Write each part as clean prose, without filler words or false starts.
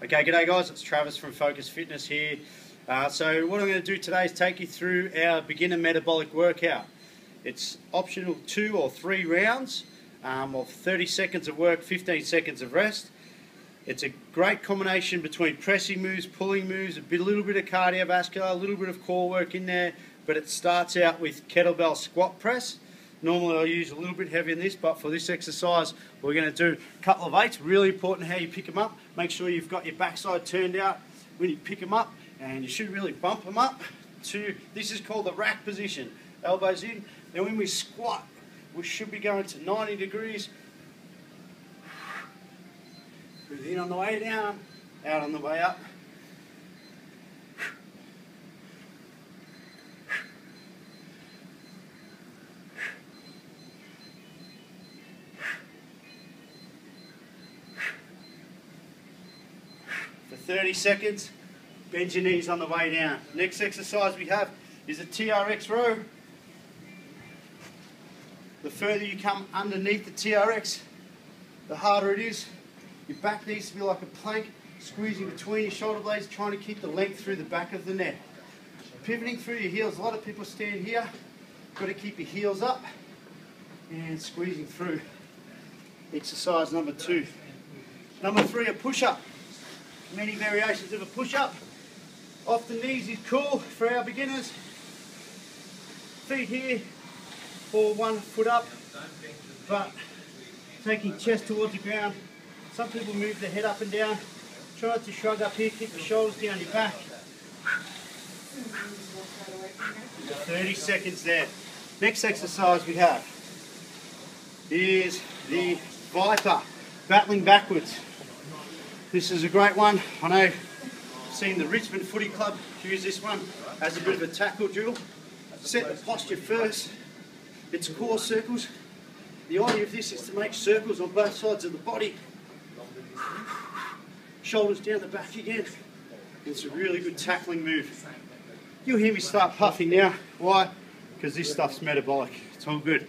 Okay, g'day guys, it's Travis from Focus Fitness here. So what I'm going to do today is take you through our beginner metabolic workout. It's optional 2 or 3 rounds of 30 seconds of work, 15 seconds of rest. It's a great combination between pressing moves, pulling moves, a little bit of cardiovascular, a little bit of core work in there, but it starts out with kettlebell squat press. Normally I'll use a little bit heavier than this, but for this exercise we're going to do a couple of weights. Really important how you pick them up. Make sure you've got your backside turned out when you pick them up, and you should really bump them up to, this is called the rack position. Elbows in. Then when we squat, we should be going to 90 degrees. Breathe in on the way down, out on the way up. For 30 seconds, bend your knees on the way down. Next exercise we have is a TRX row. The further you come underneath the TRX, the harder it is. Your back needs to be like a plank, squeezing between your shoulder blades, trying to keep the length through the back of the neck. Pivoting through your heels. A lot of people stand here. Got to keep your heels up and squeezing through. Exercise number 2. Number 3, a push-up. Many variations of a push-up. Off the knees is cool for our beginners. Feet here, or 1 foot up, but taking chest towards the ground. Some people move their head up and down. Try not to shrug up here, keep your shoulders down your back. 30 seconds there. Next exercise we have is the Viper, battling backwards. This is a great one. I know I've seen the Richmond Footy Club use this one as a bit of a tackle drill. Set the posture first. It's core circles. The idea of this is to make circles on both sides of the body. Shoulders down the back again. It's a really good tackling move. You'll hear me start puffing now. Why? Because this stuff's metabolic. It's all good.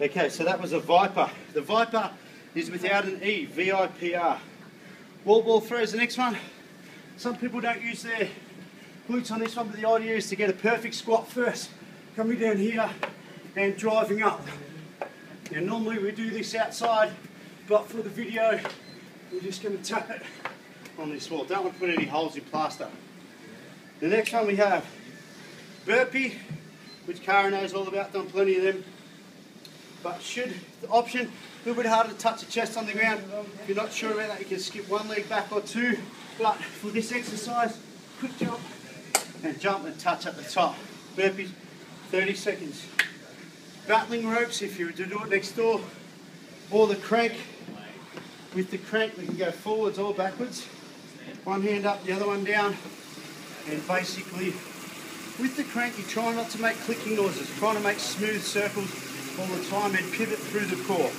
Okay, so that was a Viper. The Viper is without an E, V-I-P-R. Wall ball throw is the next one. Some people don't use their glutes on this one, but the idea is to get a perfect squat first. Coming down here and driving up. Now normally we do this outside, but for the video, we're just going to tap it on this wall. Don't want to put any holes in plaster. The next one we have burpee, which Cara knows all about, done plenty of them. But should the option, a little bit harder to touch the chest on the ground. If you're not sure about that, you can skip 1 leg back or 2. But for this exercise, quick jump and touch at the top. Burpees, 30 seconds. Battling ropes, if you were to do it next door, or the crank. With the crank, we can go forwards or backwards. One hand up, the other one down. And basically, with the crank, you try not to make clicking noises. Trying to make smooth circles all the time and pivot through the core.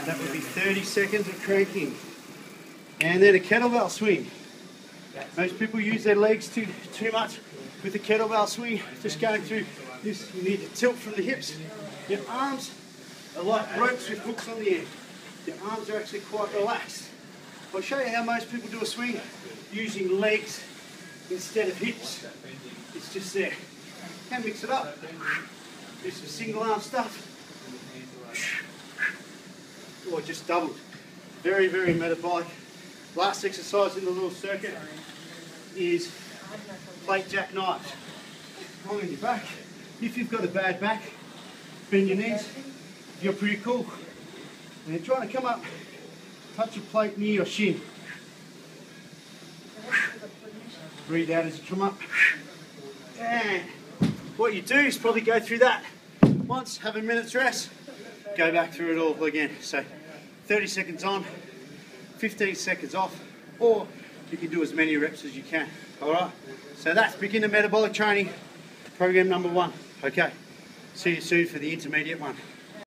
That would be 30 seconds of cranking. And then a kettlebell swing. Most people use their legs too much with the kettlebell swing. Just going through this, you need to tilt from the hips. Your arms are like ropes with hooks on the end. Your arms are actually quite relaxed. I'll show you how most people do a swing using legs instead of hips. It's just there. Can mix it up. Do some single arm stuff. Or just doubled. Very, very metabolic. Last exercise in the little circuit is plate jackknives. Long in your back. If you've got a bad back, bend your knees. You're pretty cool. And you're trying to come up, touch your plate near your shin. Breathe out as you come up. And what you do is probably go through that once, have a minute's rest, go back through it all again. So 30 seconds on, 15 seconds off, or you can do as many reps as you can. Alright, so that's beginner metabolic training, program number 1. Okay, see you soon for the intermediate one.